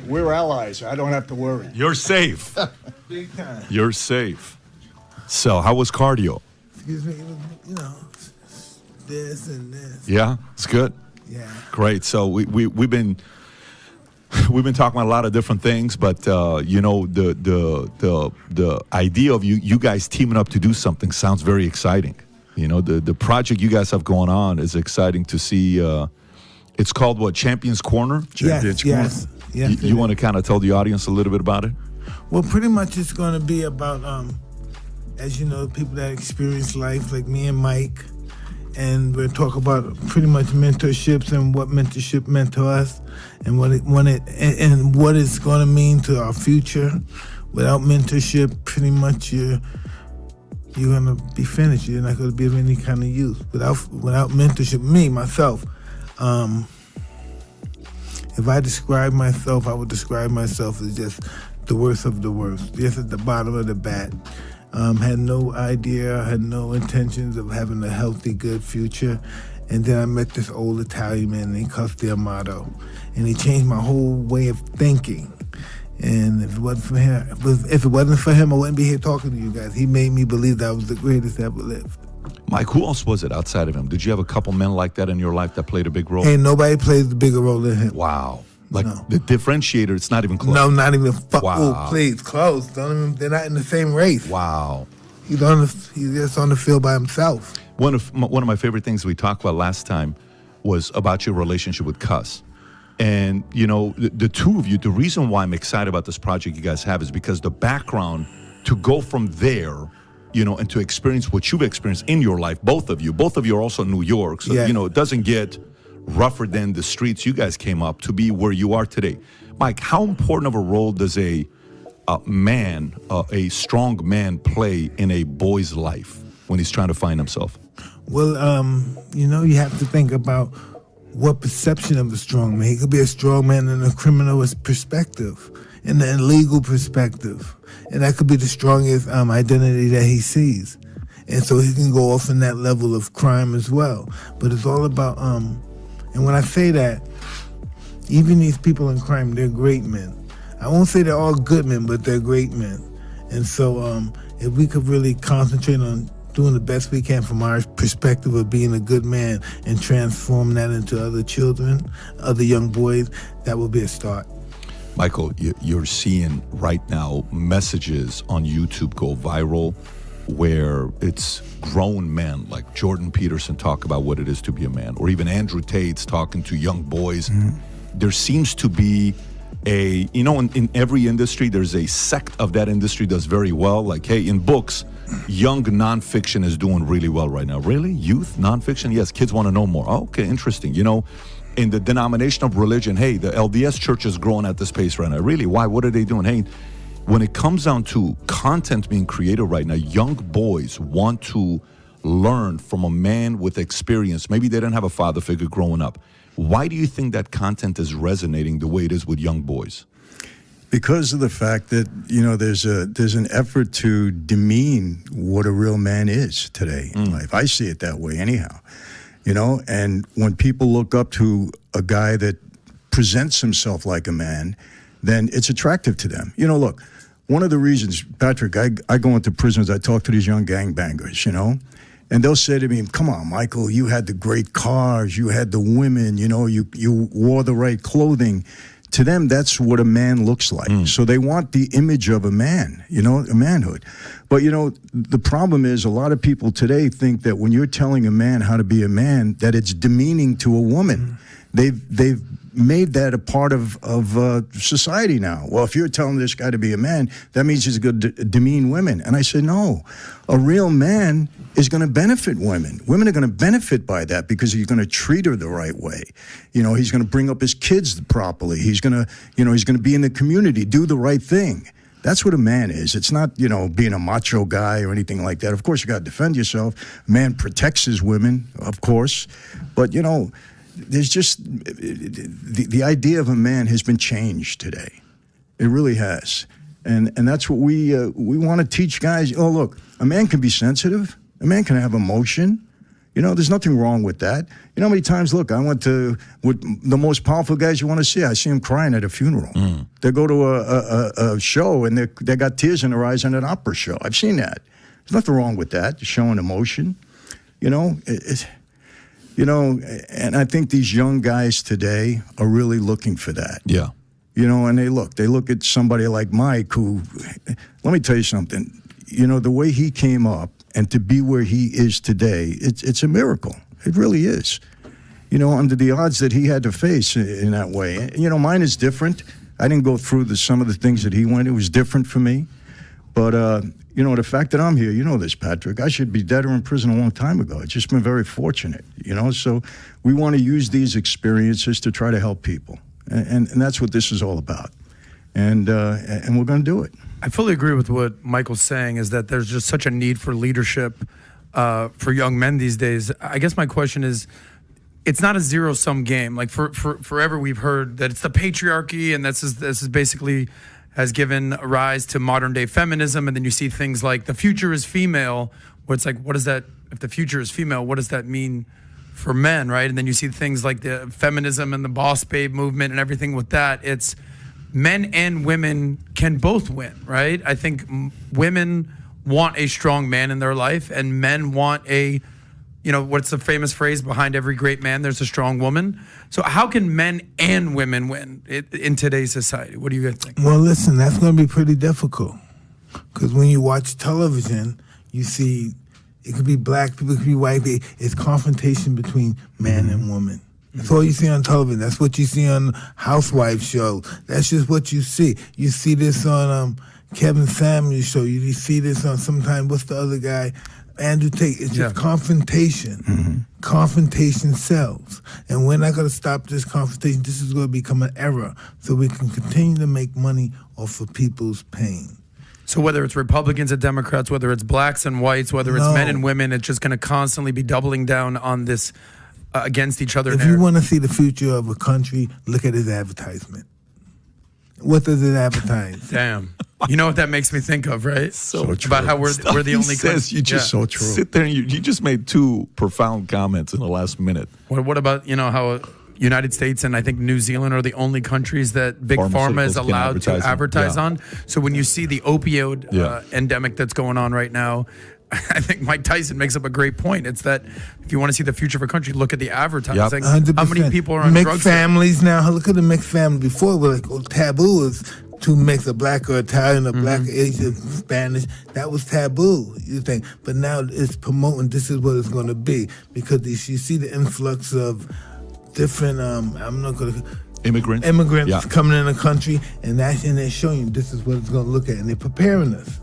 We're allies. I don't have to worry. You're safe. Big time. You're safe. So, how was cardio? Excuse me, you know, this and this. Yeah, it's good. Yeah. Great. So we've been talking about a lot of different things, but you know, the idea of you guys teaming up to do something sounds very exciting. You know, the project you guys have going on is exciting to see. It's called what? Champions Corner? Yes. You want to kind of tell the audience a little bit about it? Well, pretty much it's going to be about, as you know, people that experience life, like me and Mike, and we'll talk about pretty much mentorships and what mentorship meant to us, and what it's going to mean to our future. Without mentorship, pretty much you're going to be finished. You're not going to be of any kind of use. Without mentorship, myself. If I describe myself, I would describe myself as just the worst of the worst, just at the bottom of the bat. Had no idea, had no intentions of having a healthy, good future. And then I met this old Italian man named Costi Amato, and he changed my whole way of thinking. And if it wasn't for him, I wouldn't be here talking to you guys. He made me believe that I was the greatest ever lived. Mike, who else was it outside of him? Did you have a couple men like that in your life that played a big role? Ain't nobody plays a bigger role than him. Wow. Like No. the differentiator, it's not even close. No, not even. Wow. Oh, please, close. They're not in the same race. Wow. He's just on the field by himself. One of my favorite things we talked about last time was about your relationship with Cuss. And, you know, the two of you, the reason why I'm excited about this project you guys have is because the background to go from there, you know, and to experience what you've experienced in your life, both of you are also in New York. So, Yeah. you know, it doesn't get rougher than the streets you guys came up to be where you are today. Mike, how important of a role does a strong man play in a boy's life when he's trying to find himself? Well, you know, you have to think about what perception of a strong man. He could be a strong man in a criminal perspective, in the legal perspective. And that could be the strongest identity that he sees. And so he can go off in that level of crime as well. But it's all about, and when I say that, even these people in crime, they're great men. I won't say they're all good men, but they're great men. And so if we could really concentrate on doing the best we can from our perspective of being a good man and transform that into other children, other young boys, that would be a start. Michael, you're seeing right now messages on YouTube go viral where it's grown men like Jordan Peterson talk about what it is to be a man, or even Andrew Tate's talking to young boys. Mm-hmm. There seems to be in every industry, there's a sect of that industry does very well. Like, hey, in books, young nonfiction is doing really well right now. Really? Youth nonfiction? Yes, kids want to know more. Oh, okay, interesting. You know, in the denomination of religion, hey, the LDS church is growing at this pace right now. Really? Why? What are they doing? Hey, when it comes down to content being created right now, young boys want to learn from a man with experience. Maybe they didn't have a father figure growing up. Why do you think that content is resonating the way it is with young boys? Because of the fact that, you know, there's an effort to demean what a real man is today in life. I see it that way anyhow. You know, and when people look up to a guy that presents himself like a man, then it's attractive to them. You know, look, one of the reasons, Patrick, I go into prisons, I talk to these young gangbangers, you know, and they'll say to me, come on, Michael, you had the great cars, you had the women, you know, you wore the right clothing. To them, that's what a man looks like. So they want the image of a man, you know, a manhood. But, you know, the problem is a lot of people today think that when you're telling a man how to be a man, that it's demeaning to a woman. They've made that a part of society now. Well, if you're telling this guy to be a man, that means he's going to demean women. And I said, no, a real man is going to benefit women. Women are going to benefit by that because he's going to treat her the right way. You know, he's going to bring up his kids properly. He's going to, you know, he's going to be in the community, do the right thing. That's what a man is. It's not, you know, being a macho guy or anything like that. Of course, you got to defend yourself. A man protects his women, of course. But, you know, there's just the idea of a man has been changed today. It really has. And that's what we want to teach guys. Oh, look, a man can be sensitive. A man can have emotion. You know, there's nothing wrong with that. You know how many times, look, I went to with the most powerful guys you want to see. I see them crying at a funeral. They go to a show and they got tears in their eyes at an opera show. I've seen that. There's nothing wrong with that, showing emotion. You know, you know, and I think these young guys today are really looking for that. Yeah. You know, and they look at somebody like Mike who, let me tell you something, you know, the way he came up and to be where he is today, it's a miracle. It really is. You know, under the odds that he had to face in that way. And, you know, mine is different. I didn't go through some of the things that he went. It was different for me. But, you know, the fact that I'm here, you know this, Patrick, I should be dead or in prison a long time ago. It's just been very fortunate, you know. So we want to use these experiences to try to help people. And that's what this is all about. And we're going to do it. I fully agree with what Michael's saying, is that there's just such a need for leadership for young men these days. I guess my question is, it's not a zero-sum game. Like forever we've heard that it's the patriarchy, and this is basically has given rise to modern-day feminism, and then you see things like the future is female, where it's like, what is that? If the future is female, what does that mean for men, right? And then you see things like the feminism and the boss babe movement and everything with that. It's men and women can both win, right? I think women want a strong man in their life, and men want a, you know, what's the famous phrase, behind every great man, there's a strong woman. So how can men and women win in today's society? What do you guys think? Well, listen, that's going to be pretty difficult, because when you watch television, you see it could be black people, it could be white people. It's confrontation between man and woman. That's all you see on television. That's what you see on housewife shows. That's just what you see. You see this on Kevin Samuels' show. You see this on sometimes, what's the other guy? Andrew Tate. It's just confrontation. Confrontation sells. And we're not going to stop this confrontation. This is going to become an era so we can continue to make money off of people's pain. So whether it's Republicans and Democrats, whether it's blacks and whites, whether it's men and women, it's just going to constantly be doubling down on this against each other. If you want to see the future of a country, look at his advertisement. What does it advertise? Damn. You know what that makes me think of, right? So true. About how we're the only country. You just so true. sit there and you just made two profound comments in the last minute. What about, you know, how United States and I think New Zealand are the only countries that Big Pharma is allowed to advertise on. So when you see the opioid endemic that's going on right now, I think Mike Tyson makes up a great point. It's that if you want to see the future of a country, look at the advertising. 100%. How many people are on mixed drugs? families now. Look at the mixed family. Before, we're like, taboo is to mix a black or Italian, a black, Asian, Spanish. That was taboo, you think. But now it's promoting this is what it's going to be. Because you see the influx of different, I'm not going to... Immigrants coming in the country, and they're showing you this is what it's going to look at. And they're preparing us.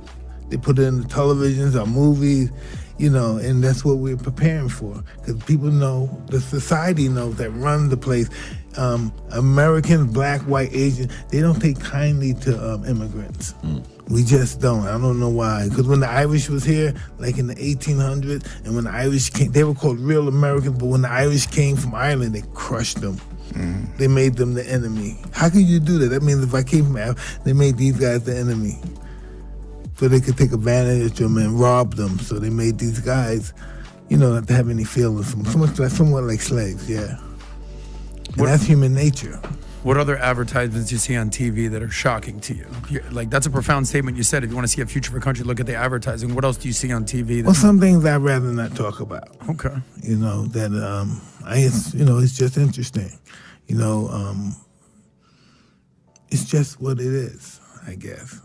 They put it in the televisions, our movies, you know, and that's what we're preparing for. Because people know, the society knows that runs the place. Americans, black, white, Asian, they don't take kindly to immigrants. We just don't. I don't know why. Because when the Irish was here, like in the 1800s, and when the Irish came, they were called real Americans, but when the Irish came from Ireland, they crushed them. They made them the enemy. How can you do that? That means if I came from Africa, they made these guys the enemy. So they could take advantage of them and rob them. So they made these guys, you know, not to have any feelings. Somewhat like slaves, yeah. And that's human nature. What other advertisements you see on TV that are shocking to you? Like, that's a profound statement you said. If you want to see a future of a country, look at the advertising. What else do you see on TV? Well, some things I'd rather not talk about. Okay. You know, that, it's just interesting. You know, it's just what it is, I guess.